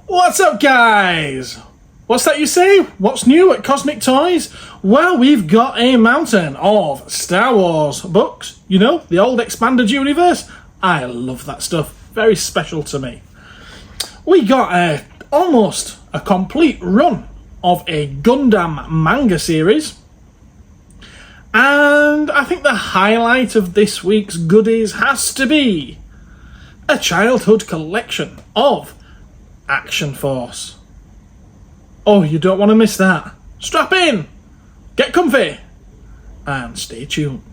What's up, guys? What's that you say? What's new at Cosmic Toys? Well, we've got a mountain of Star Wars books. You know, the old expanded universe. I love that stuff. Very special to me. We got almost a complete run of a Gundam manga series. And I think the highlight of this week's goodies has to be a childhood collection of Action Force. Oh, you don't want to miss that. Strap in, get comfy, and stay tuned.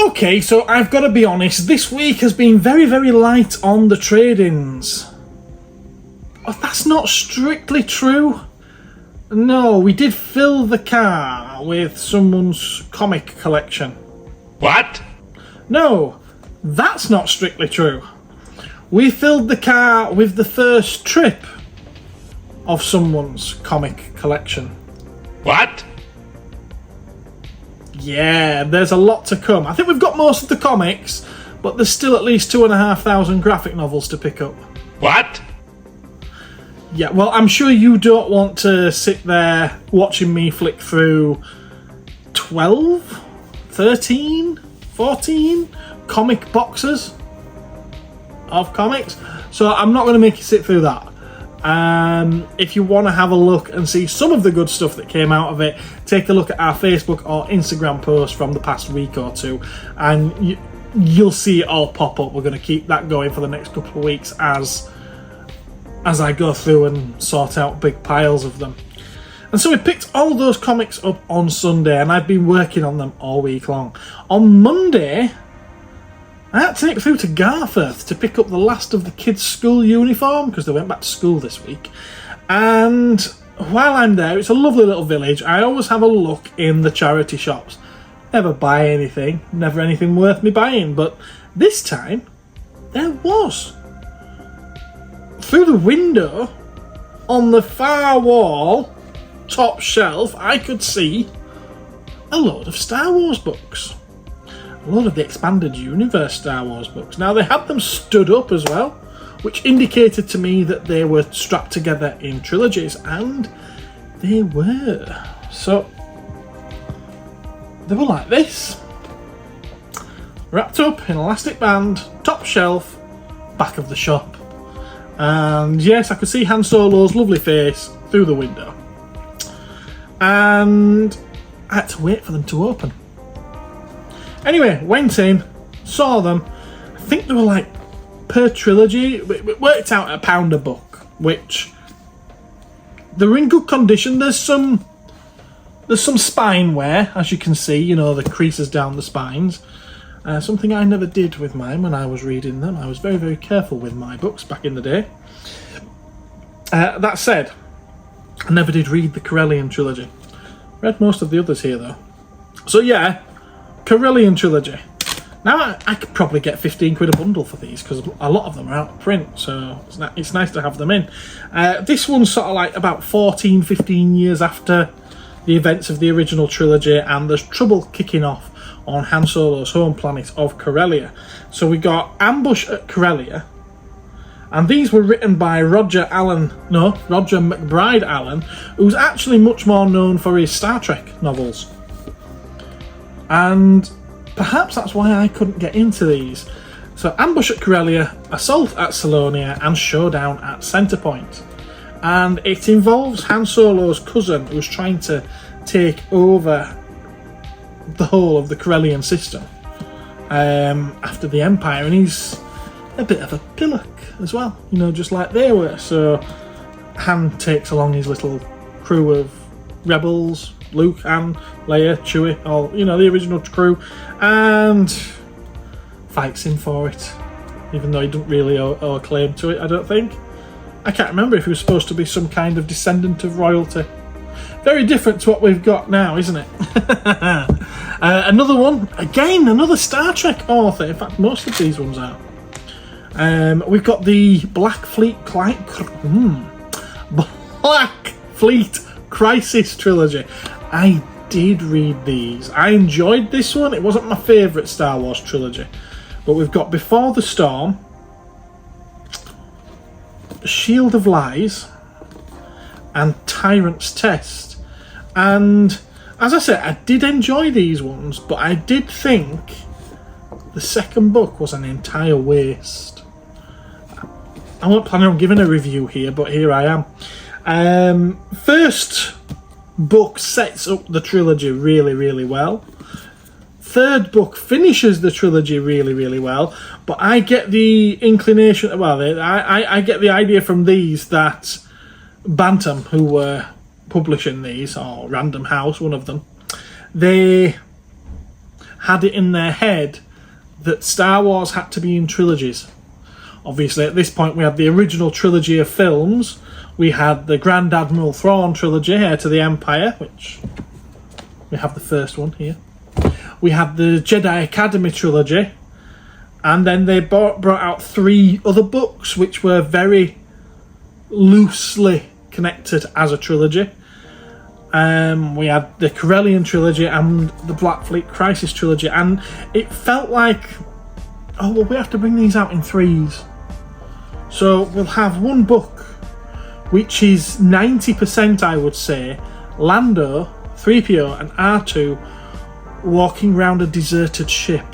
Okay, so I've got to be honest, this week has been very, very light on the trade-ins. Oh, that's not strictly true. No, we did fill the car with someone's comic collection. What? No, that's not strictly true. We filled the car with the first trip of someone's comic collection. What? Yeah, there's a lot to come. I think we've got most of the comics, but there's still at least 2,500 graphic novels to pick up. What? Yeah, well, I'm sure you don't want to sit there watching me flick through 12, 13, 14 comic boxes of comics, so I'm not going to make you sit through that. If you want to have a look and see some of the good stuff that came out of it, take a look at our Facebook or Instagram post from the past week or two, and you'll see it all pop up. We're going to keep that going for the next couple of weeks as I go through and sort out big piles of them. And so we picked all those comics up on Sunday, and I've been working on them all week long. On Monday, I had to take through to Garforth to pick up the last of the kids' school uniform because they went back to school this week. And while I'm there, it's a lovely little village. I always have a look in the charity shops. Never buy anything, never anything worth me buying, but this time there was. Through the window on the far wall, top shelf, I could see a load of Star Wars books. A lot of the expanded universe Star Wars books. Now, they had them stood up as well, which indicated to me that they were strapped together in trilogies, and they were. So they were like this, wrapped up in elastic band, top shelf, back of the shop. And yes, I could see Han Solo's lovely face through the window, and I had to wait for them to open. Anyway, went in, saw them. I think they were like per trilogy. It worked out at £1 a book, which they're in good condition. There's some spine wear, as you can see. You know, the creases down the spines. Something I never did with mine when I was reading them. I was very, very careful with my books back in the day. That said, I never did read the Corellian trilogy. Read most of the others here though. So yeah. Corellian trilogy. Now I could probably get 15 quid a bundle for these because a lot of them are out of print, so it's nice to have them in. This one's sort of like about 14-15 years after the events of the original trilogy, and there's trouble kicking off on Han Solo's home planet of Corellia. So we got Ambush at Corellia, and these were written by Roger McBride Allen, who's actually much more known for his Star Trek novels. And perhaps that's why I couldn't get into these. So Ambush at Corellia, Assault at Salonia, and Showdown at Centrepoint. and it involves Han Solo's cousin who's trying to take over the whole of the Corellian system after the Empire, and he's a bit of a pillock as well, you know, just like they were. So Han takes along his little crew of rebels, Luke, Han, Leia, Chewie, all, you know, the original crew, and fights him for it, even though he doesn't really owe a claim to it, I don't think. I can't remember if he was supposed to be some kind of descendant of royalty. Very different to what we've got now, isn't it? Another one, again, another Star Trek author. In fact, most of these ones are. We've got the Black Fleet Crisis trilogy. I did read these. I enjoyed this one. It wasn't my favourite Star Wars trilogy. But we've got Before the Storm, Shield of Lies, and Tyrant's Test. And as I said, I did enjoy these ones, but I did think the second book was an entire waste. I wasn't planning on giving a review here, but here I am. First book sets up the trilogy really, really well. Third book finishes the trilogy really, really well, but I get the inclination, well, I get the idea from these that Bantam, who were publishing these, or Random House, one of them, they had it in their head that Star Wars had to be in trilogies. Obviously, at this point, we had the original trilogy of films. We had the Grand Admiral Thrawn trilogy, Heir to the Empire, which we have the first one here. We had the Jedi Academy trilogy, and then they brought out 3 other books, which were very loosely connected as a trilogy. We had the Corellian trilogy and the Black Fleet Crisis trilogy, and it felt like, oh, well, we have to bring these out in 3s. So we'll have one book, which is 90%, I would say, Lando, 3PO, and R2 walking around a deserted ship.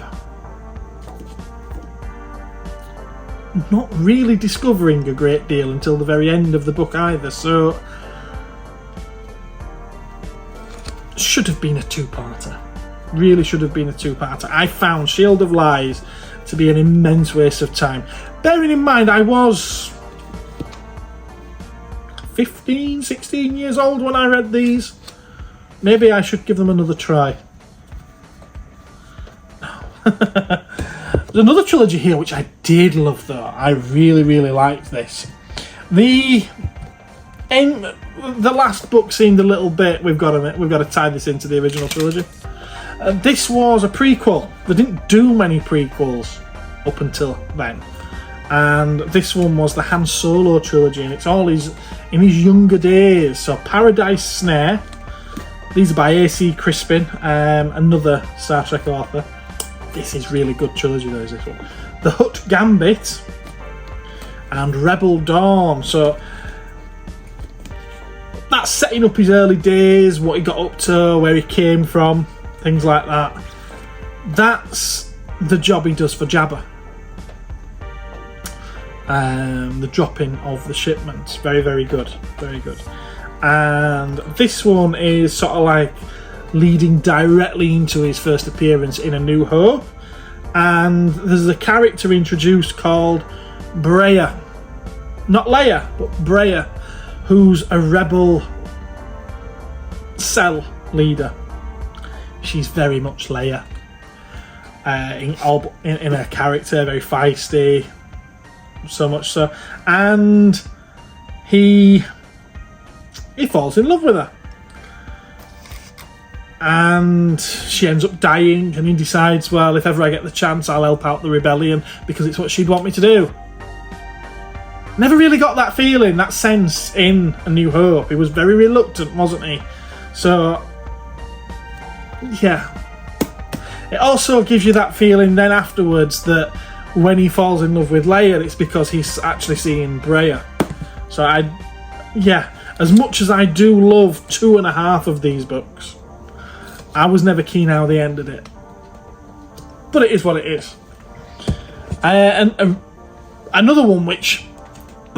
Not really discovering a great deal until the very end of the book either, so should have been a 2-parter. Really should have been a 2-parter. I found Shield of Lies to be an immense waste of time. Bearing in mind I was 15, 16 years old when I read these. Maybe I should give them another try. There's another trilogy here which I did love though. I really, really liked this. The last book seemed a little bit, we've got to tie this into the original trilogy. This was a prequel. They didn't do many prequels up until then. And this one was the Han Solo trilogy, and it's all in his younger days. So Paradise Snare. These are by A.C. Crispin, another Star Trek author. This is really good trilogy though, is this one. The Hutt Gambit and Rebel Dawn. So that's setting up his early days, what he got up to, where he came from, things like that. That's the job he does for Jabba. The dropping of the shipments. Very, very good. Very good. And this one is sort of like leading directly into his first appearance in A New Hope. And there's a character introduced called Breya. Not Leia, but Breya, who's a rebel cell leader. She's very much Leia in her character, very feisty, so much so. And he falls in love with her. And she ends up dying, and he decides, well, if ever I get the chance, I'll help out the rebellion, because it's what she'd want me to do. Never really got that feeling, that sense in A New Hope. He was very reluctant, wasn't he? So, yeah. It also gives you that feeling then afterwards that when he falls in love with Leia, it's because he's actually seeing Breya. So as much as I do love 2.5 of these books, I was never keen how they ended it. But it is what it is. And another one which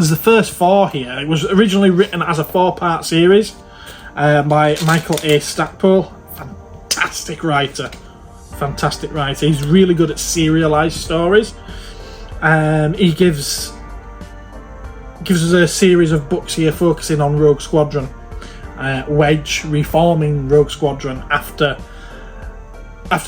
There's the first 4 here. It was originally written as a 4-part series by Michael A. Stackpole. Fantastic writer. Fantastic writer. He's really good at serialized stories. He gives us a series of books here focusing on Rogue Squadron. Wedge reforming Rogue Squadron after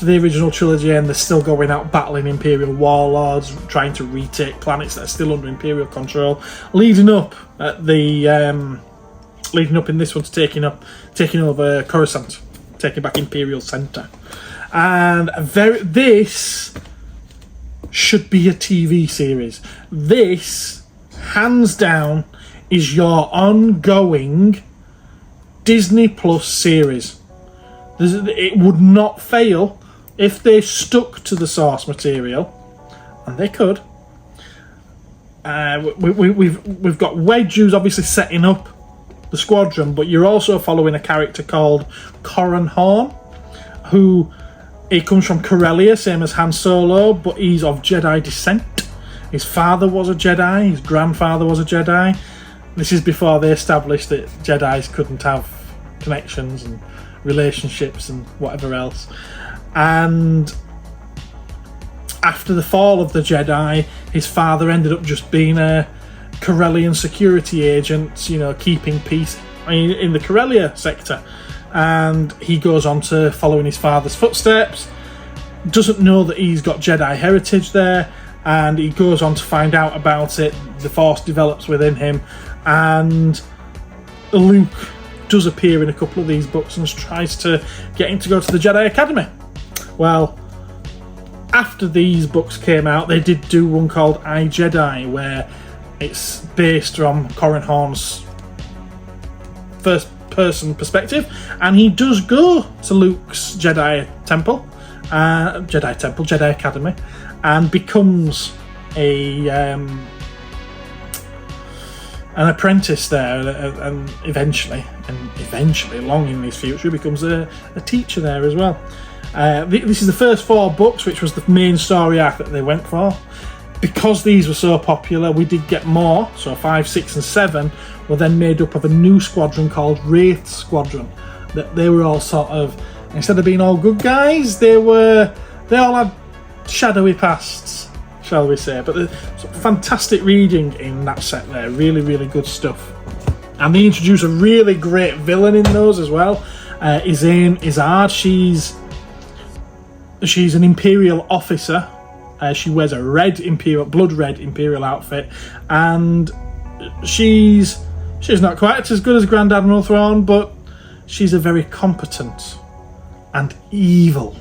the original trilogy, and they're still going out battling Imperial warlords, trying to retake planets that are still under Imperial control, leading up in this one to taking over Coruscant, taking back Imperial Center. And this should be a TV series. This, hands down, is your ongoing Disney Plus series. It would not fail if they stuck to the source material, and they could. We've got Wedge, who's obviously setting up the squadron, but you're also following a character called Corran Horn, who he comes from Corellia, same as Han Solo, but he's of Jedi descent. His father was a Jedi, his grandfather was a Jedi. This is before they established that Jedis couldn't have connections and relationships and whatever else. And after the fall of the Jedi, his father ended up just being a Corellian security agent, keeping peace in the Corellia sector. And he goes on to following his father's footsteps, doesn't know that he's got Jedi heritage there, and he goes on to find out about it. The Force develops within him, and Luke does appear in a couple of these books and tries to get him to go to the Jedi Academy. Well, after these books came out, they did do one called I, Jedi, where it's based on Corran Horn's first-person perspective, and he does go to Luke's Jedi Academy, and becomes an apprentice there, and eventually, long in his future, becomes a teacher there as well. This is the first 4 books, which was the main story arc that they went for. Because these were so popular, we did get more. So 5, 6, and 7 were then made up of a new squadron called Wraith Squadron. That they were all sort of, instead of being all good guys, they all had shadowy pasts, shall we say. But fantastic reading in that set there. Really, really good stuff. And they introduce a really great villain in those as well. Izane Izard. She's an Imperial officer. She wears a blood red Imperial outfit, and she's not quite as good as Grand Admiral Thrawn, but she's a very competent and evil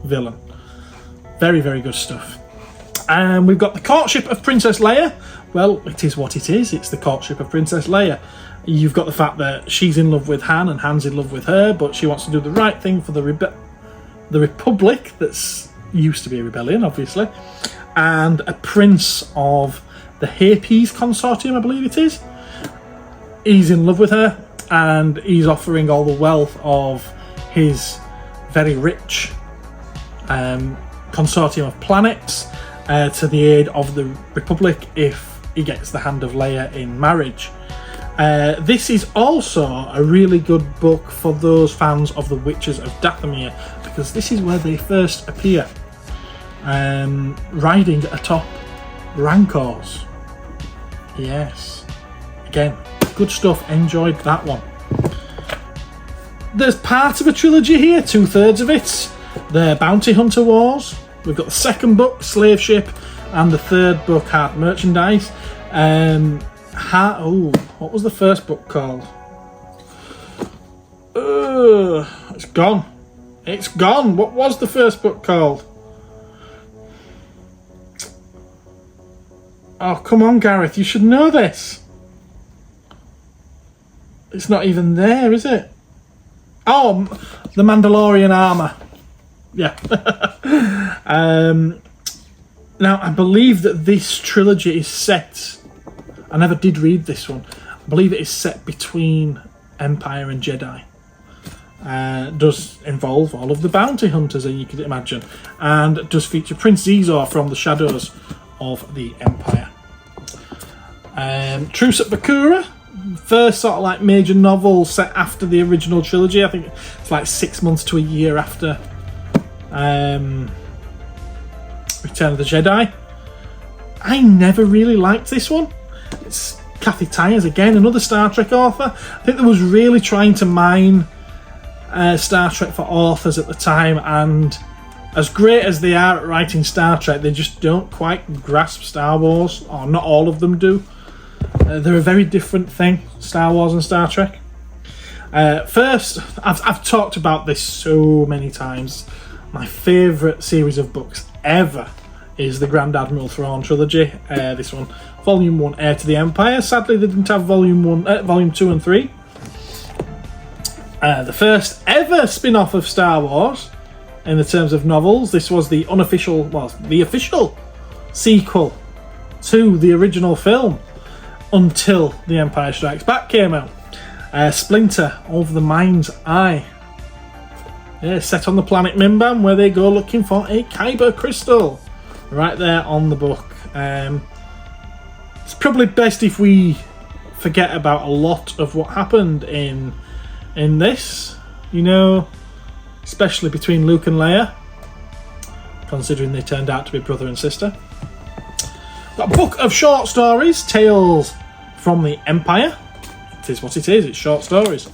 villain. Very, very good stuff. And we've got the courtship of Princess Leia. Well, it is what it is. It's the courtship of Princess Leia. You've got the fact that she's in love with Han and Han's in love with her, but she wants to do the right thing for the Republic that's used to be a rebellion, obviously, and a prince of the Hapes Consortium, I believe it is. He's in love with her, and he's offering all the wealth of his very rich consortium of planets to the aid of the Republic if he gets the hand of Leia in marriage. This is also a really good book for those fans of the Witches of Dathomir, because this is where they first appear, riding atop Rancors. Yes, again, good stuff. Enjoyed that one. There's part of a trilogy here, 2/3 of it. The Bounty Hunter Wars. We've got the second book, Slave Ship, and the third book, Hard Merchandise. What was the first book called? It's gone. It's gone. What was the first book called? Oh, come on, Gareth. You should know this. It's not even there, is it? Oh, The Mandalorian Armour. Yeah. Now, I believe that this trilogy is set... I never did read this one. I believe it is set between Empire and Jedi. Does involve all of the bounty hunters, as you could imagine, and does feature Prince Xizor from the Shadows of the Empire. Truce at Bakura, first sort of like major novel set after the original trilogy. I think it's like 6 months to a year after Return of the Jedi. I never really liked this one. It's Kathy Tyers again, another Star Trek author. I think they was really trying to mine Star Trek for authors at the time, and as great as they are at writing Star Trek, they just don't quite grasp Star Wars, or not all of them do. They're a very different thing, Star Wars and Star Trek. First, I've talked about this so many times. My favourite series of books ever is the Grand Admiral Thrawn trilogy. This one, Volume 1, Heir to the Empire. Sadly, they didn't have Volume 2 and 3. The first ever spin-off of Star Wars in the terms of novels. This was the unofficial, well, the official sequel to the original film until The Empire Strikes Back came out. Splinter Over the Mind's Eye. Yeah, set on the planet Mimban, where they go looking for a Kyber crystal. Right there on the book. It's probably best if we forget about a lot of what happened in this, you know, especially between Luke and Leia, considering they turned out to be brother and sister. Got a book of short stories, Tales from the Empire. It is what it is, it's short stories.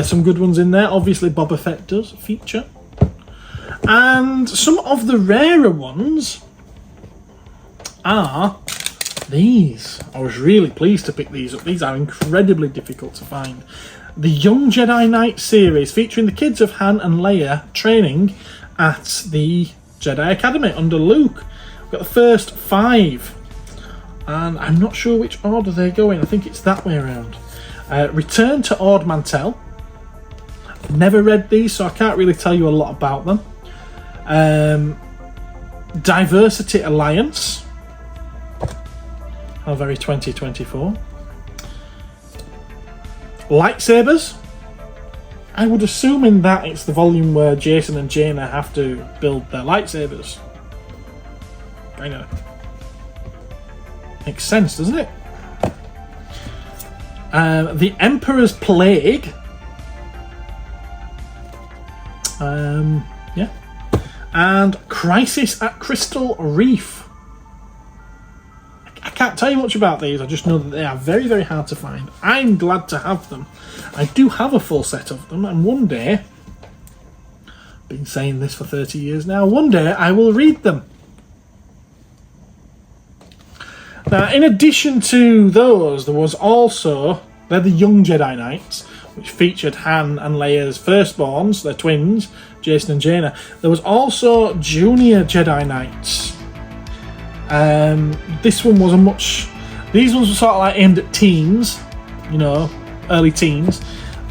Some good ones in there. Obviously Boba Fett does feature. And some of the rarer ones are these. I was really pleased to pick these up. These are incredibly difficult to find. The Young Jedi Knight series, featuring the kids of Han and Leia training at the Jedi Academy under Luke. We've got the first 5. And I'm not sure which order they go in. I think it's that way around. Return to Ord Mantell. Never read these, so I can't really tell you a lot about them. Diversity Alliance. How very 2024. Lightsabers. I would assume in that it's the volume where Jason and Jaina have to build their lightsabers. Kind of makes sense, doesn't it? The Emperor's Plague. Yeah. And Crisis at Crystal Reef. I can't tell you much about these, I just know that they are very, very hard to find. I'm glad to have them. I do have a full set of them, and one day, I've been saying this for 30 years now, one day I will read them. Now, in addition to those, there was also, they're the Young Jedi Knights, which featured Han and Leia's firstborns, their twins, Jason and Jaina. There was also Junior Jedi Knights. This one was a much... These ones were sort of like aimed at teens, you know, early teens.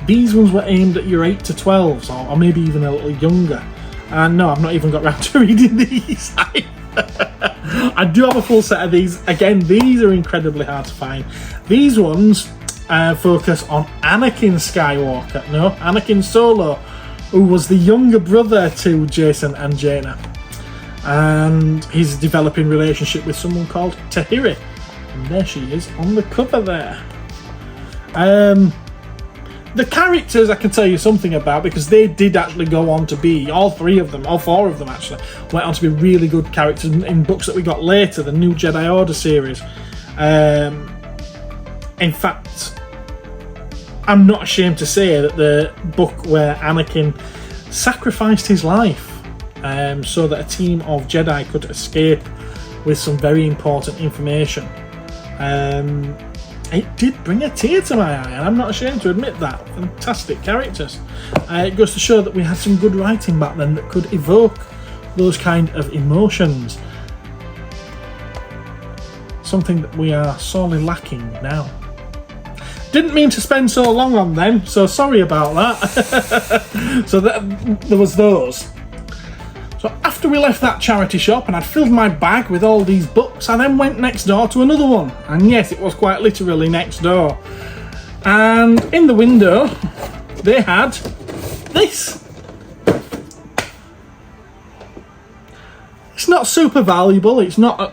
These ones were aimed at your 8 to 12s, or maybe even a little younger. And no, I've not even got round to reading these. I do have a full set of these. Again, these are incredibly hard to find. These ones focus on Anakin Skywalker. No, Anakin Solo, who was the younger brother to Jason and Jaina. And he's developing relationship with someone called Tahiri. And there she is on the cover there. The characters I can tell you something about, because they did actually go on to be, all 4 of them actually, went on to be really good characters in books that we got later, the New Jedi Order series. In fact, I'm not ashamed to say that the book where Anakin sacrificed his life so that a team of Jedi could escape with some very important information, it did bring a tear to my eye, and I'm not ashamed to admit that. Fantastic characters. It goes to show that we had some good writing back then that could evoke those kind of emotions. Something that we are sorely lacking now. Didn't mean to spend so long on them, so sorry about that. So there was those. So after we left that charity shop and I'd filled my bag with all these books, I then went next door to another one. And yes, it was quite literally next door. And in the window, they had this. It's not super valuable, it's not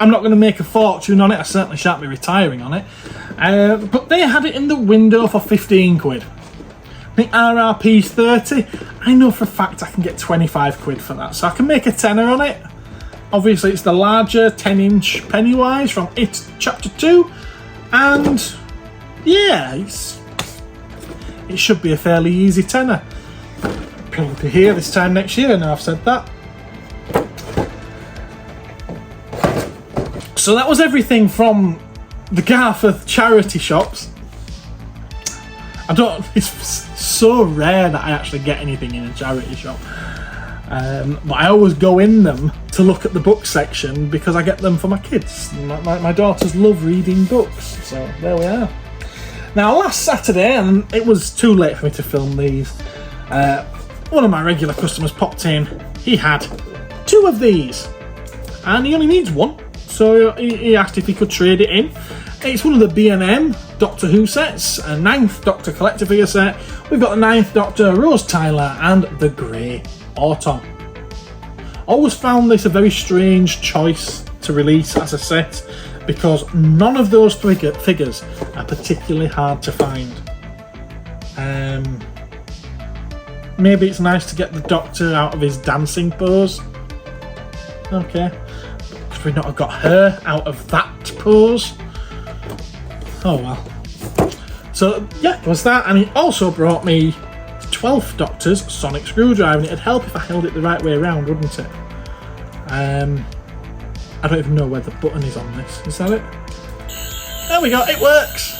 I'm not going to make a fortune on it. I certainly shan't be retiring on it. But they had it in the window for 15 quid. The RRP's 30. I know for a fact I can get 25 quid for that. So I can make a tenner on it. Obviously, it's the larger 10-inch Pennywise from It Chapter 2. And yeah, it should be a fairly easy tenner. Probably here this time next year, and I've said that. So that was everything from the Garforth charity shops. It's so rare that I actually get anything in a charity shop. But I always go in them to look at the book section because I get them for my kids. My daughters love reading books, so there we are. Now, last Saturday, and it was too late for me to film these, one of my regular customers popped in. He had 2 of these, and he only needs 1. So he asked if he could trade it in. It's one of the B&M Doctor Who sets, a 9th Doctor collector figure set. We've got the 9th Doctor Rose Tyler and the Grey Autumn. Always found this a very strange choice to release as a set because none of those figures are particularly hard to find. Maybe it's nice to get the Doctor out of his dancing pose. Okay. Could we not have got her out of that pose? Oh well. So yeah, there was that, and he also brought me 12th Doctor's sonic screwdriver, and it'd help if I held it the right way around, wouldn't it? I don't even know where the button is on this. Is that it? There we go, it works!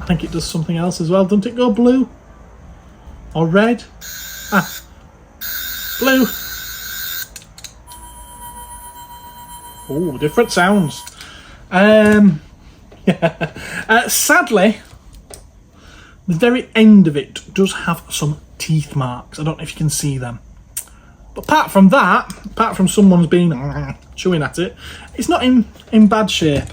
I think it does something else as well. Doesn't it go blue? Or red? Ah. Blue. Oh, different sounds. Sadly, the very end of it does have some teeth marks. I don't know if you can see them. But apart from that, apart from someone's been chewing at it, it's not in bad shape.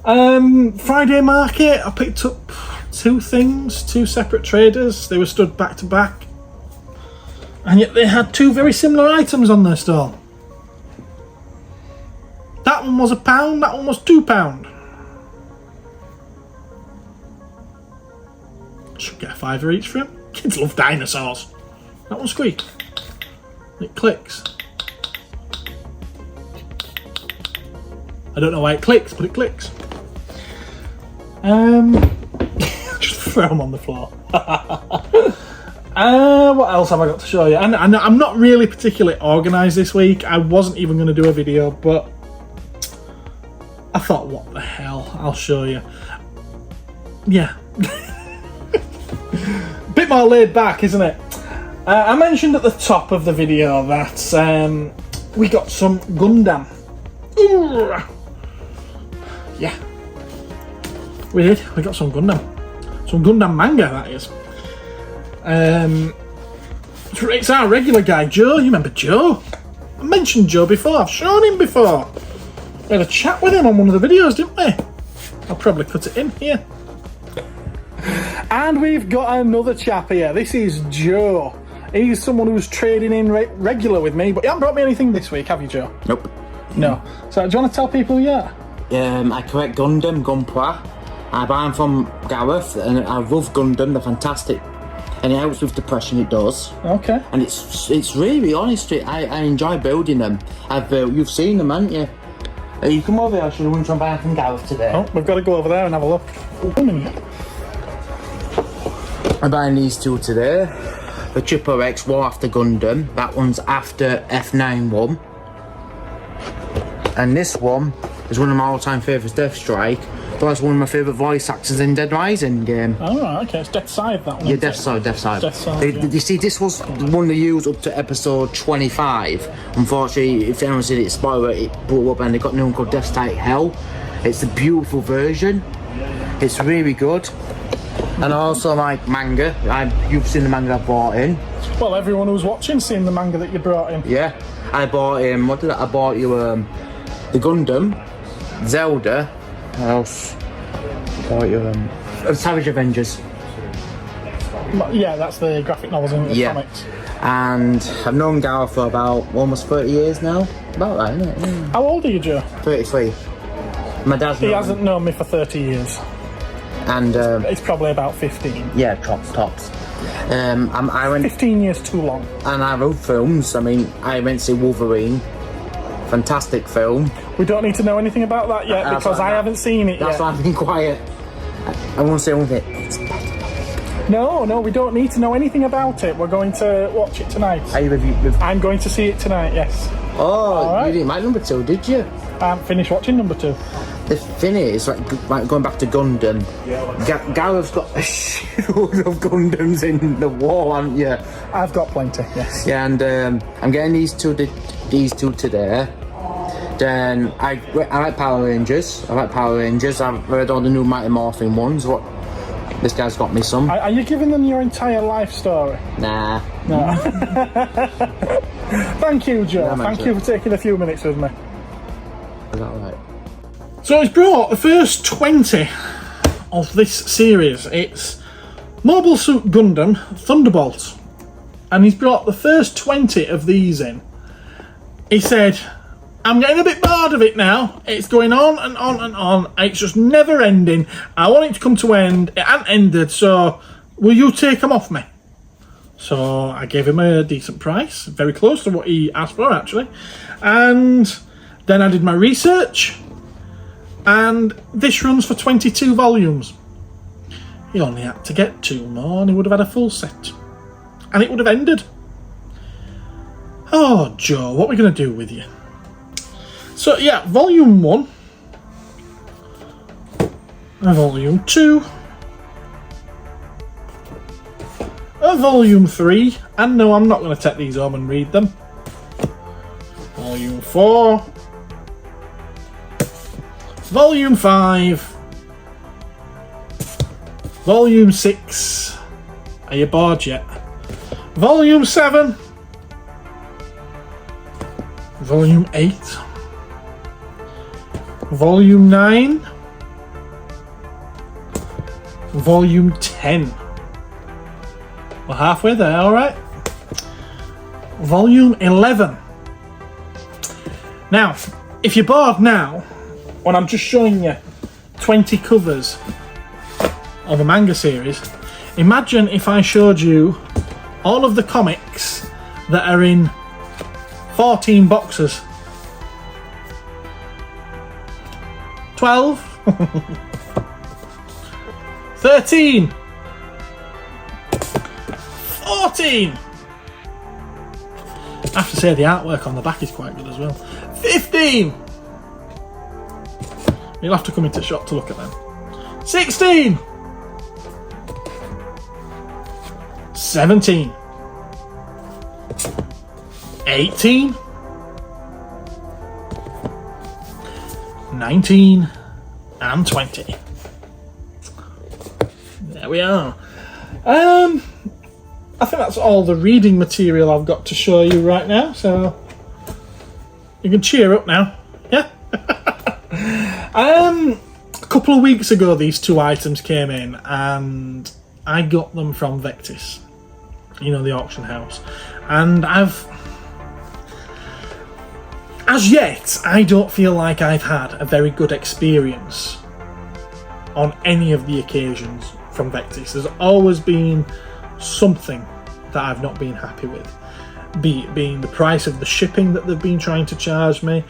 Friday market, I picked up 2 things, 2 separate traders. They were stood back to back. And yet they had 2 very similar items on their stall. That one was £1, that one was £2. Should get a £5 each for him. Kids love dinosaurs. That one squeaks. It clicks. I don't know why it clicks, but it clicks. Just throw them on the floor. What else have I got to show you? And I'm not really particularly organised this week. I wasn't even going to do a video, but I thought, what the hell? I'll show you. Yeah. Bit more laid back, isn't it? I mentioned at the top of the video that we got some Gundam. Ooh. Yeah. We did. We got some Gundam. Some Gundam manga, that is. It's our regular guy, Joe. You remember Joe? I mentioned Joe before. I've shown him before. We had a chat with him on one of the videos, didn't we? I'll probably cut it in here. And we've got another chap here. This is Joe. He's someone who's trading in regular with me, but you haven't brought me anything this week, have you, Joe? Nope. No. So do you want to tell people who you are? I collect Gundam, Gunpla. I buy them from Gareth, and I love Gundam. They're fantastic, and it helps with depression. It does. Okay. And it's really honestly, I enjoy building them. You've seen them, haven't you? You come over here. I should have went to buy from Gareth today. Oh, we've got to go over there and have a look. I'm buying these 2 today. The Triple X War After Gundam. That one's after F91. And this one is one of my all-time favourites, Death Strike. That's one of my favourite voice actors in Dead Rising game. Oh, right, okay, it's Death Side, that one. Yeah, Death Side. Yeah. You see, this was the one they used up to episode 25. Unfortunately, if anyone said it, spoiler, it blew up and they got new one called Death Strike Hell. It's a beautiful version. It's really good. And I also like manga. You've seen the manga I bought in. Well, everyone who's watching seen the manga that you brought in. Yeah, I bought him. What did I bought you? The Gundam, Zelda. What else? I bought you Savage Avengers. Yeah, that's the graphic novels and the comics. And I've known Gal for about almost 30 years now. About that, isn't it? Yeah. How old are you, Joe? 33. My dad's He hasn't known me for 30 years. And It's probably about 15. yeah, tops. I went 15 years too long. and I wrote films. I mean, I went to see Wolverine. Fantastic film. We don't need to know anything about that yet because I haven't seen it That's yet. why I've been quiet. I won't say anything. No, we don't need to know anything about it. We're going to watch it tonight. Are you with? I'm going to see it tonight, yes. Oh, right. you didn't like number 2, did you? I haven't finished watching number 2. The thing is, like going back to Gundam, Gareth's got a shitload of Gundams in the wall, haven't you? I've got plenty, yes. Yeah, and I'm getting these two today. Then I like Power Rangers. I've read all the new Mighty Morphin ones. What? This guy's got me some. Are you giving them your entire life story? Nah. No. Thank you, Joe. Yeah, Thank you for taking a few minutes with me. Is that right? So he's brought the first 20 of this series. It's Mobile Suit Gundam Thunderbolt. And he's brought the first 20 of these in. He said, I'm getting a bit bored of it now. It's going on and on and on. It's just never ending. I want it to come to end. It hasn't ended, so will you take them off me? So I gave him a decent price. Very close to what he asked for, actually. And then I did my research. And this runs for 22 volumes. He only had to get 2 more and he would have had a full set. And it would have ended. Oh, Joe, what are we going to do with you? So, yeah, Volume 1. Volume 2. Volume 3. And no, I'm not going to take these home and read them. Volume 4. Volume 5. Volume 6. Are you bored yet? Volume 7. Volume 8. Volume 9. Volume 10. We're halfway there, alright? Volume 11. Now, if you're bored now, when I'm just showing you 20 covers of a manga series, imagine if I showed you all of the comics that are in 14 boxes. 12. 13. 14. I have to say the artwork on the back is quite good as well. 15. You'll have to come into shop to look at them. 16. 17. 18. 19 and 20. There we are. I think that's all the reading material I've got to show you right now, so you can cheer up now. Yeah. A couple of weeks ago these 2 items came in and I got them from Vectis, you know, the auction house, and as yet I don't feel like I've had a very good experience on any of the occasions from Vectis. There's always been something that I've not been happy with, be it being the price of the shipping that they've been trying to charge me,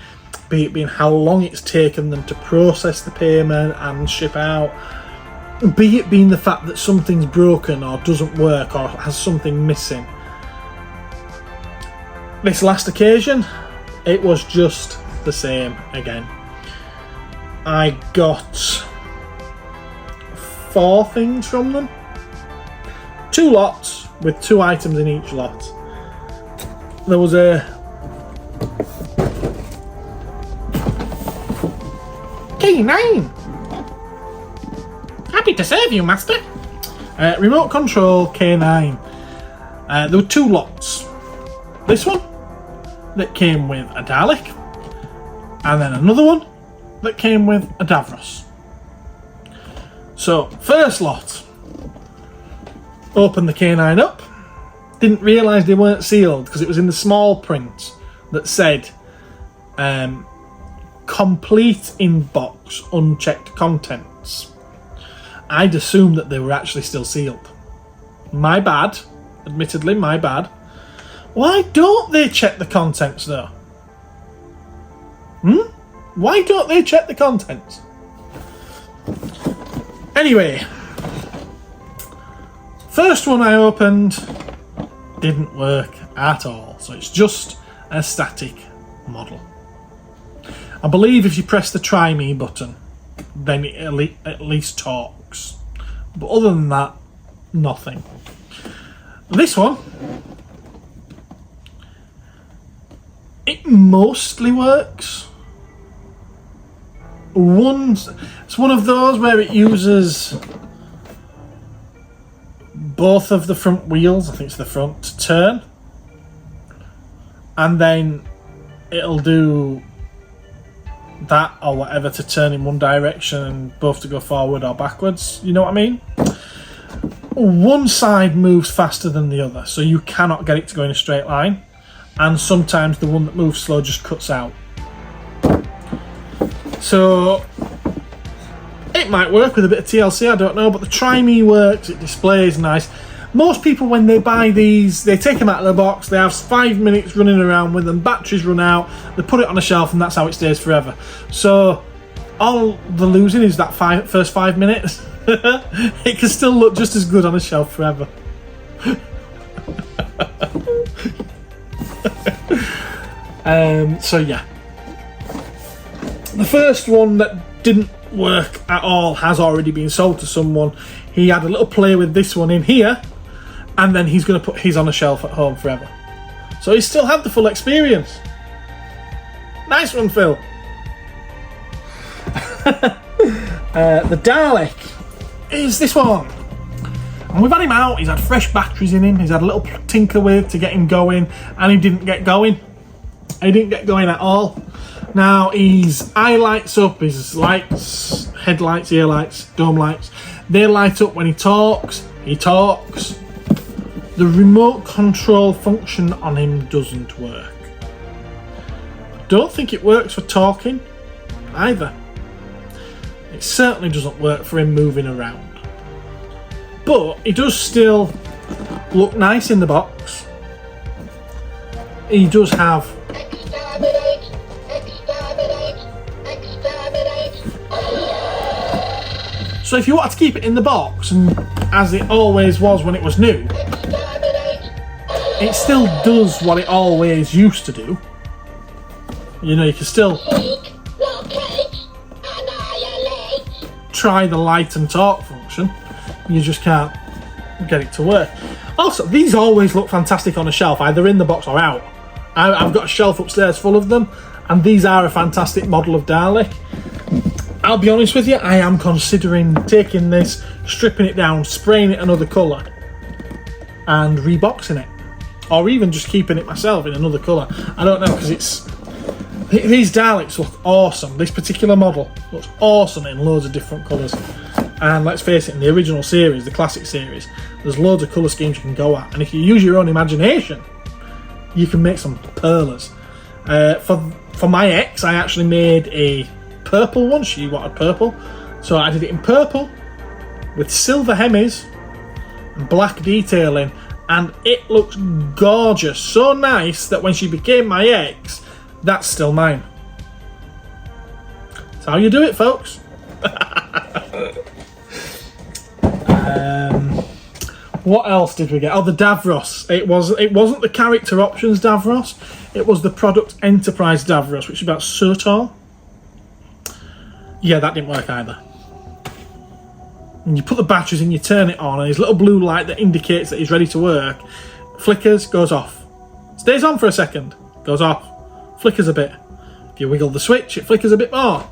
be it being how long it's taken them to process the payment and ship out, be it being the fact that something's broken or doesn't work or has something missing. This last occasion, it was just the same again. I got 4 things from them. 2 lots with 2 items in each lot. There was a K9. Happy to serve you, master. Remote control K9. There were 2 lots. This one that came with a Dalek, and then another one that came with a Davros. So, first lot. Open the K9 up. didn't realise they weren't sealed because it was in the small print that said complete in box, unchecked contents. I'd assumed that they were actually still sealed. My bad. Admittedly, my bad. Why don't they check the contents though? Why don't they check the contents? Anyway, first one I opened didn't work at all. So it's just a static model. I believe if you press the try me button, then it at least talks. But other than that, nothing. This one, it mostly works. It's one of those where it uses both of the front wheels, I think it's the front, to turn. And then it'll do that or whatever to turn in one direction and both to go forward or backwards. You know what I mean? One side moves faster than the other, so you cannot get it to go in a straight line. And sometimes the one that moves slow just cuts out. So it might work with a bit of TLC, I don't know, but the Try Me works, it displays nice. Most people, when they buy these, they take them out of the box, they have 5 minutes running around with them, batteries run out, they put it on a shelf and that's how it stays forever. So all the losing is that first 5 minutes. It can still look just as good on a shelf forever. So yeah. The first one that didn't work at all has already been sold to someone. He had a little play with this one in here, and then he's going to put his on a shelf at home forever. So he still had the full experience. Nice one, Phil. The Dalek is this one. And we've had him out, he's had fresh batteries in him, he's had a little tinker with to get him going, and he didn't get going. He didn't get going at all. Now his eye lights up, his lights, headlights, ear lights, dome lights, they light up when he talks. The remote control function on him doesn't work. Don't think it works for talking either. It certainly doesn't work for him moving around. But he does still look nice in the box. He does have so if you want to keep it in the box, and as it always was when it was new, it still does what it always used to do. You know, you can still try the light and talk function. You just can't get it to work. Also, these always look fantastic on a shelf, either in the box or out. I've got a shelf upstairs full of them, and these are a fantastic model of Dalek. I'll be honest with you, I am considering taking this, stripping it down, spraying it another colour, and reboxing it. Or even just keeping it myself in another colour. I don't know, because these Daleks look awesome. This particular model looks awesome in loads of different colours. And let's face it, in the original series, the classic series, there's loads of colour schemes you can go at. And if you use your own imagination, you can make some pearlers. For my ex, I actually made a purple one. She wanted purple. So I did it in purple with silver hemis and black detailing. And it looks gorgeous. So nice that when she became my ex, that's still mine. That's how you do it, folks. What else did we get? Oh, the Davros. It wasn't the character options Davros. It was the product enterprise Davros, which is about so tall. Yeah, that didn't work either. And you put the batteries in, you turn it on, and his little blue light that indicates that he's ready to work flickers, goes off. Stays on for a second, goes off, flickers a bit. If you wiggle the switch, it flickers a bit more.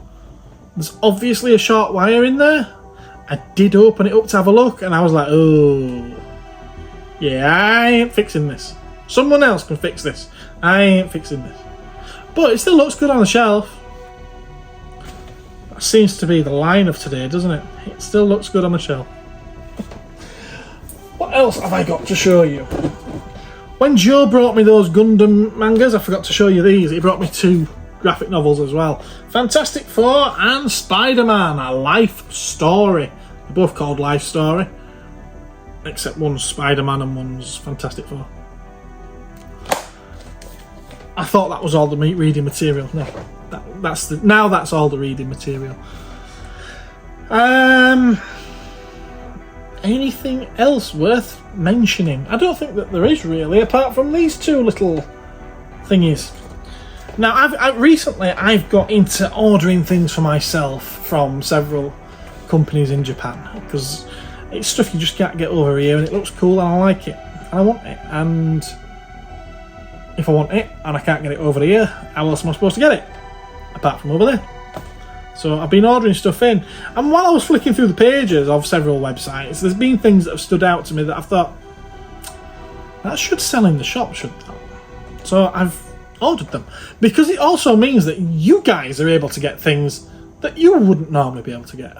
There's obviously a short wire in there. I did open it up to have a look, and I was like, oh, yeah, I ain't fixing this. Someone else can fix this. I ain't fixing this. But it still looks good on the shelf. That seems to be the line of today, doesn't it? It still looks good on the shelf. What else have I got to show you? When Joe brought me those Gundam mangas, I forgot to show you these. He brought me 2 graphic novels as well. Fantastic Four and Spider-Man, a life story. They're both called Life Story, except one's Spider-Man and one's Fantastic Four. I thought that was all the reading material. No, that's all the reading material. Anything else worth mentioning? I don't think that there is really, apart from these 2 little thingies. Now, recently I've got into ordering things for myself from several companies in Japan, because it's stuff you just can't get over here, and it looks cool and I like it and I want it. And if I want it and I can't get it over here, how else am I supposed to get it apart from over there? So I've been ordering stuff in, and while I was flicking through the pages of several websites, there's been things that have stood out to me that I've thought, that should sell in the shop, shouldn't it? So I've ordered them, because it also means that you guys are able to get things that you wouldn't normally be able to get,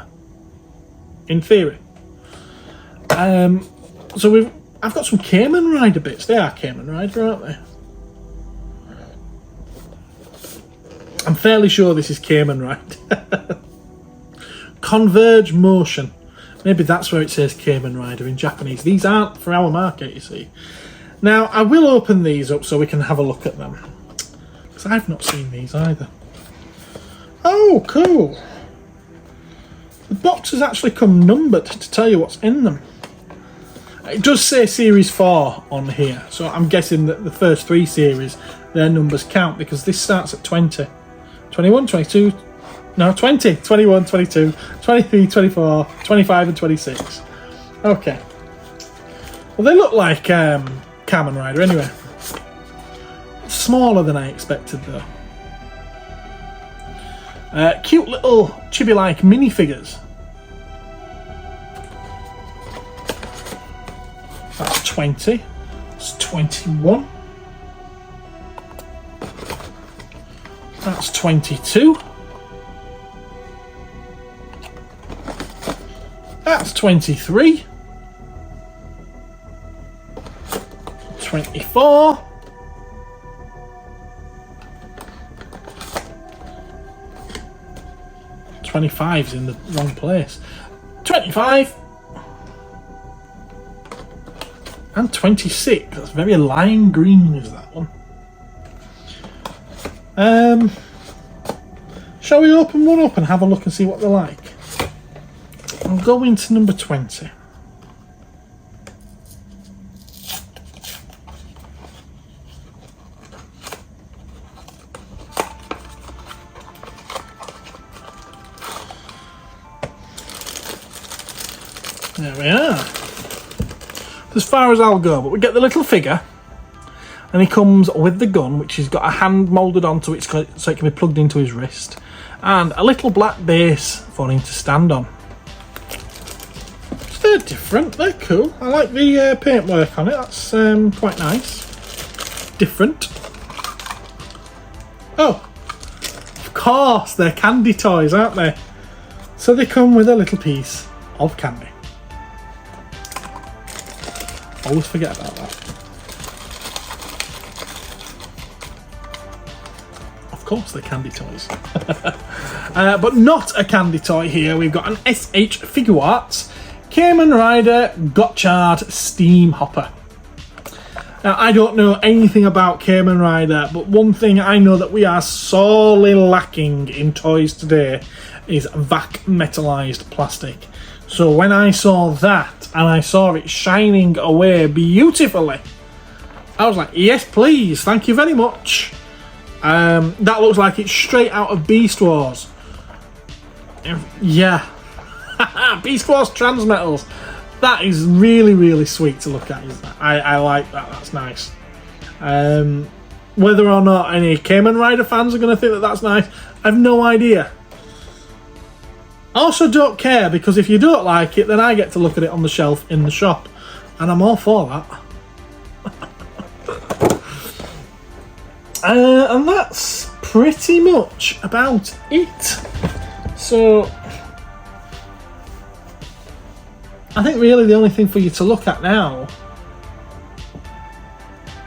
in theory. So I've got some Kamen Rider bits. They are Kamen Rider, aren't they? I'm fairly sure this is Kamen Rider. Converge Motion. Maybe that's where it says Kamen Rider in Japanese. These aren't for our market, you see. Now, I will open these up so we can have a look at them, because I've not seen these either. Oh, cool. The box has actually come numbered to tell you what's in them. It does say Series 4 on here, so I'm guessing that the first 3 series, their numbers count, because this starts at 20. 21, 22, no, 20, 21, 22, 23, 24, 25 and 26. Okay. Well, they look like Kamen Rider anyway. Smaller than I expected though. Cute little chibi-like minifigures. That's 20. That's 21. That's 22. That's 23. 24. 25's in the wrong place. 25. And 26. That's very lime green, is that one. Shall we open one up and have a look and see what they're like? I'll go into number 20. There we are. As far as I'll go, but we get the little figure. And he comes with the gun, which has got a hand moulded onto it so it can be plugged into his wrist. And a little black base for him to stand on. So they're different, they're cool. I like the paintwork on it, that's quite nice. Different. Oh, of course, they're candy toys, aren't they? So they come with a little piece of candy. Always forget about that. Of course they're candy toys. But not a candy toy here. We've got an SH Figure Arts Kamen Rider Gotchard Steam Hopper. Now, I don't know anything about Kamen Rider, but one thing I know that we are sorely lacking in toys today is vac metalized plastic. So when I saw that and I saw it shining away beautifully, I was like, yes please, thank you very much. That looks like it's straight out of Beast Wars. Yeah. Beast Wars Transmetals. That is really, really sweet to look at. I like that, that's nice. Whether or not any Kamen Rider fans are going to think that that's nice, I have no idea. I also don't care, because if you don't like it, then I get to look at it on the shelf in the shop. And I'm all for that. And that's pretty much about it. So I think really the only thing for you to look at now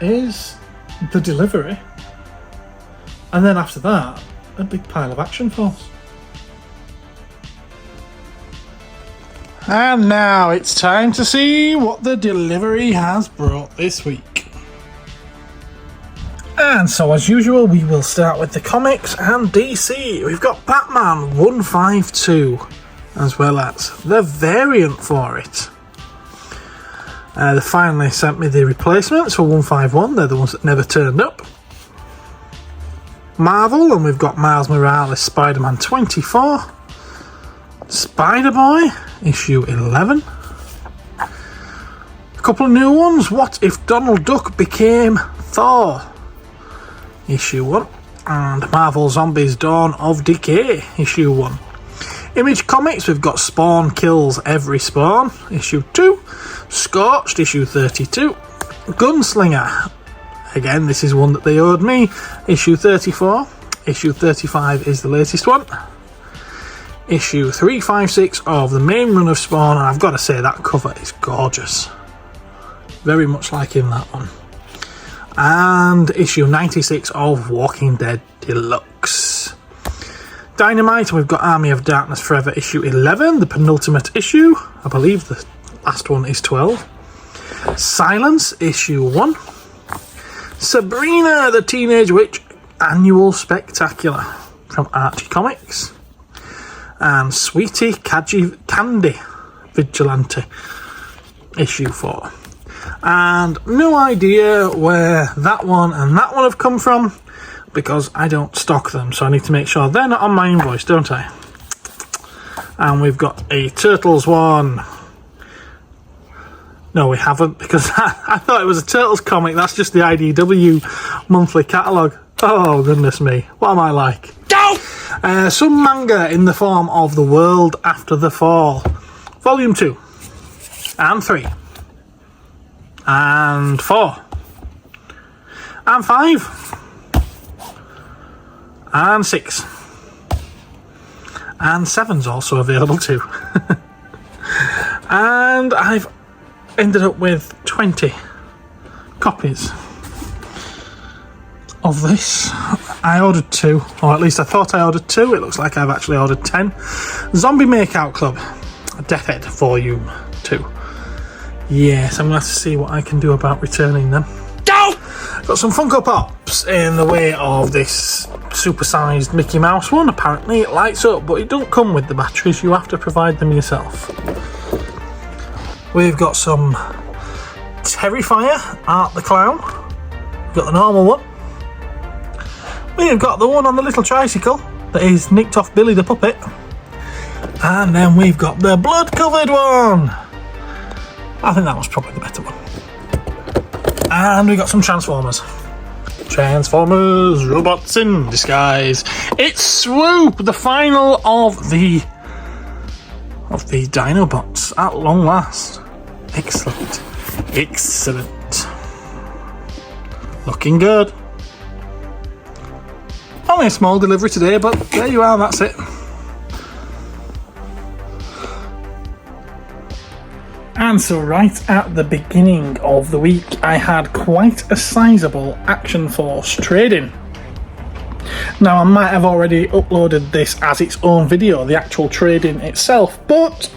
is the delivery. And then after that, a big pile of action force. And now it's time to see what the delivery has brought this week. And so as usual, we will start with the comics and DC. We've got Batman 152, as well as the variant for it. They finally sent me the replacements for 151, they're the ones that never turned up. Marvel, and we've got Miles Morales Spider-Man 24. Spider-Boy, issue 11. A couple of new ones. What If Donald Duck Became Thor? Issue 1. And Marvel Zombies Dawn of Decay, issue 1. Image Comics, we've got Spawn Kills Every Spawn, issue 2. Scorched, issue 32. Gunslinger, again, this is one that they owed me, issue 34. Issue 35 is the latest one. Issue 356 of the main run of Spawn, and I've got to say that cover is gorgeous. Very much like in that one. And issue 96 of Walking Dead Deluxe. Dynamite, we've got Army of Darkness Forever issue 11, the penultimate issue. I believe the last one is 12. Silence, issue 1. Sabrina the Teenage Witch Annual Spectacular from Archie Comics. And Sweetie Candy Vigilante, issue 4. And no idea where that one and that one have come from, because I don't stock them, so I need to make sure they're not on my invoice, don't I? And we've got a Turtles one. No, we haven't, because I thought it was a Turtles comic. That's just the IDW monthly catalogue. Oh, goodness me. What am I like? Some manga in the form of The World After the Fall. Volume 2. And 3. And 4. And 5. And 6. And 7's also available too. And I've ended up with 20 copies of this. I ordered 2, or at least I thought I ordered 2. It looks like I've actually ordered 10. Zombie Makeout Club, Deathhead Volume 2. Yes, I'm going to have to see what I can do about returning them. Got some Funko Pops in the way of this supersized Mickey Mouse one. Apparently it lights up, but it don't come with the batteries. You have to provide them yourself. We've got some Terrifier, Art the Clown. We've got the normal one. We've got the one on the little tricycle that is nicked off Billy the Puppet. And then we've got the blood-covered one. I think that was probably the better one. And we got some Transformers. Transformers, robots in disguise. It's Swoop, the final of the Dinobots at long last. Excellent. Excellent. Looking good. Only a small delivery today, but there you are, that's it. And so right at the beginning of the week, I had quite a sizable Action Force trade-in. Now, I might have already uploaded this as its own video, the actual trade-in itself, but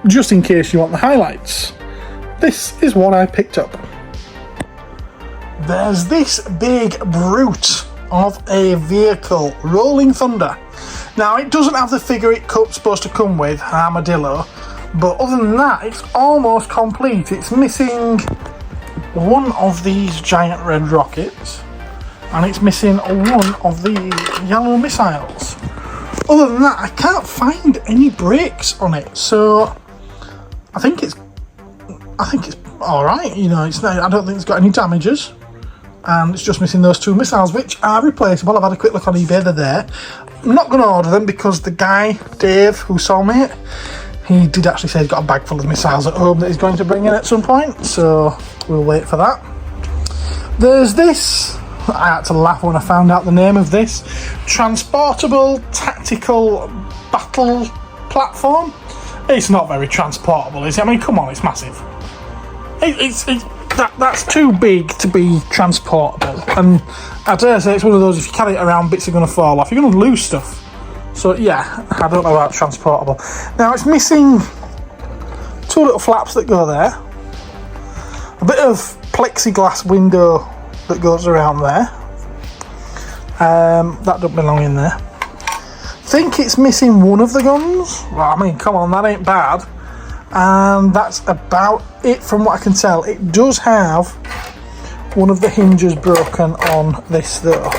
just in case you want the highlights, this is what I picked up. There's this big brute of a vehicle, Rolling Thunder. Now, it doesn't have the figure it's supposed to come with, Armadillo, but other than that, it's almost complete. It's missing one of these giant red rockets, and it's missing one of these yellow missiles. Other than that, I can't find any brakes on it, so I think it's all right. You know, I don't think it's got any damages, and it's just missing those 2 missiles, which are replaceable. I've had a quick look on eBay; they're there. I'm not going to order them because the guy, Dave, who sold me it, he did actually say he's got a bag full of missiles at home that he's going to bring in at some point, so we'll wait for that. There's this. I had to laugh when I found out the name of this. Transportable Tactical Battle Platform. It's not very transportable, is it? I mean, come on, it's massive. It's that's too big to be transportable, and I dare say it's one of those, if you carry it around, bits are going to fall off, you're going to lose stuff. So yeah, I don't know about transportable. Now it's missing 2 little flaps that go there, a bit of plexiglass window that goes around there. That don't belong in there. Think it's missing one of the guns. Well, I mean, come on, that ain't bad. And that's about it from what I can tell. It does have one of the hinges broken on this though.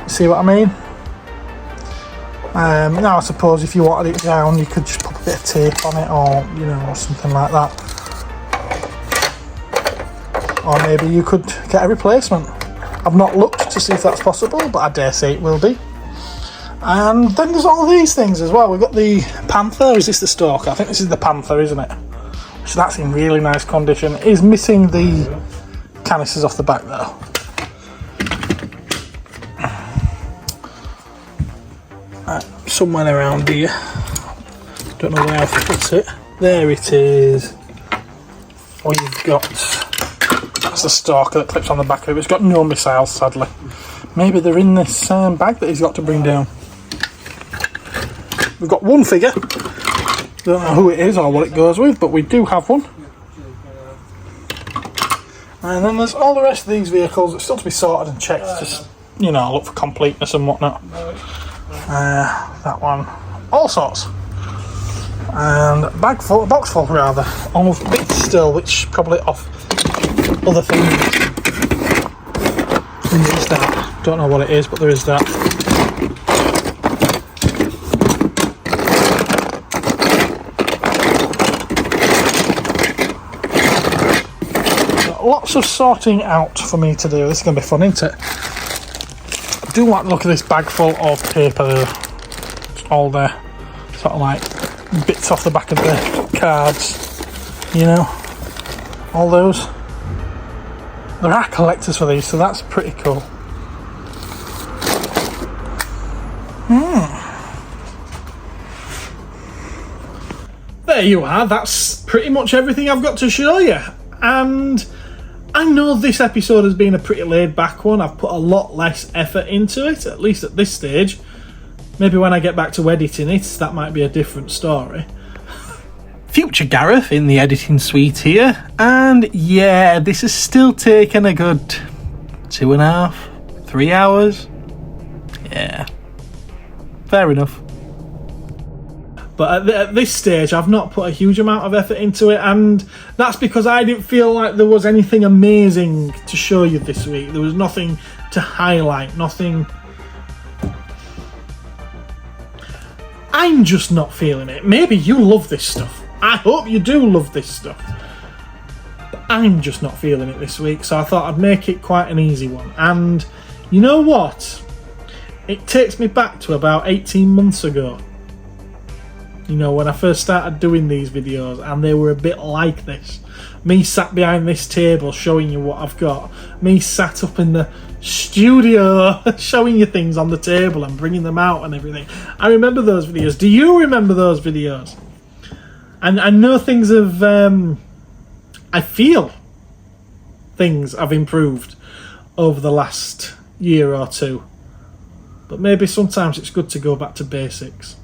See what I mean? Now I suppose if you wanted it down, you could just put a bit of tape on it, or you know, something like that. Or maybe you could get a replacement. I've not looked to see if that's possible, but I dare say it will be. And then there's all these things as well. We've got the Panther. Is this the Stalker? I think this is the Panther, isn't it? So that's in really nice condition. It is missing the canisters off the back though. Somewhere around here. Don't know where I've put it. There it is. We've got... That's the Stalker that clips on the back of it. It's got no missiles, sadly. Maybe they're in this bag that he's got to bring down. We've got one figure. Don't know who it is or what it goes with, but we do have one. And then there's all the rest of these vehicles that still to be sorted and checked, just, you know, look for completeness and whatnot. That one, all sorts. And a box full rather, of bits still, which probably off other things. And there's that. Don't know what it is, but there is that. Lots of sorting out for me to do. This is going to be fun, isn't it? I do like the look of this bag full of paper though. It's all there. Sort of like bits off the back of the cards. You know? All those. There are collectors for these, so that's pretty cool. There you are. That's pretty much everything I've got to show you. And I know this episode has been a pretty laid back one. I've put a lot less effort into it, at least at this stage. Maybe when I get back to editing it, that might be a different story. Future Gareth in the editing suite here. And yeah, this has still taken a good 2.5, 3 hours. Yeah, fair enough. But at this stage, I've not put a huge amount of effort into it, and that's because I didn't feel like there was anything amazing to show you this week. There was nothing to highlight, nothing... I'm just not feeling it. Maybe you love this stuff. I hope you do love this stuff. But I'm just not feeling it this week, so I thought I'd make it quite an easy one. And you know what? It takes me back to about 18 months ago. You know, when I first started doing these videos, and they were a bit like this. Me sat behind this table showing you what I've got. Me sat up in the studio showing you things on the table and bringing them out and everything. I remember those videos. Do you remember those videos? And I know things have... I feel things have improved over the last year or two. But maybe sometimes it's good to go back to basics.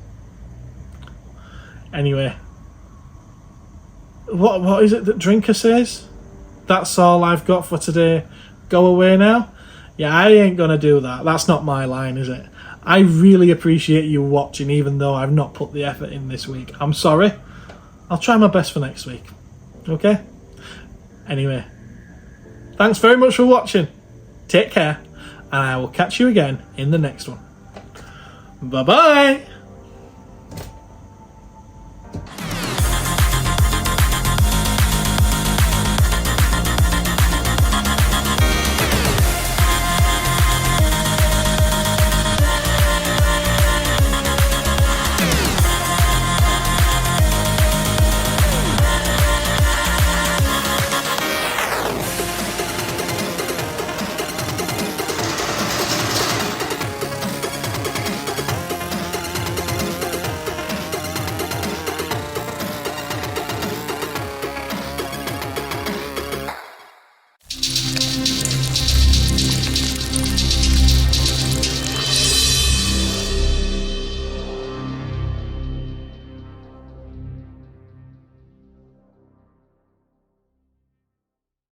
Anyway, what is it that Drinker says? That's all I've got for today. Go away now? Yeah, I ain't gonna do that. That's not my line, is it? I really appreciate you watching, even though I've not put the effort in this week. I'm sorry. I'll try my best for next week. Okay? Anyway, thanks very much for watching. Take care, and I will catch you again in the next one. Bye-bye!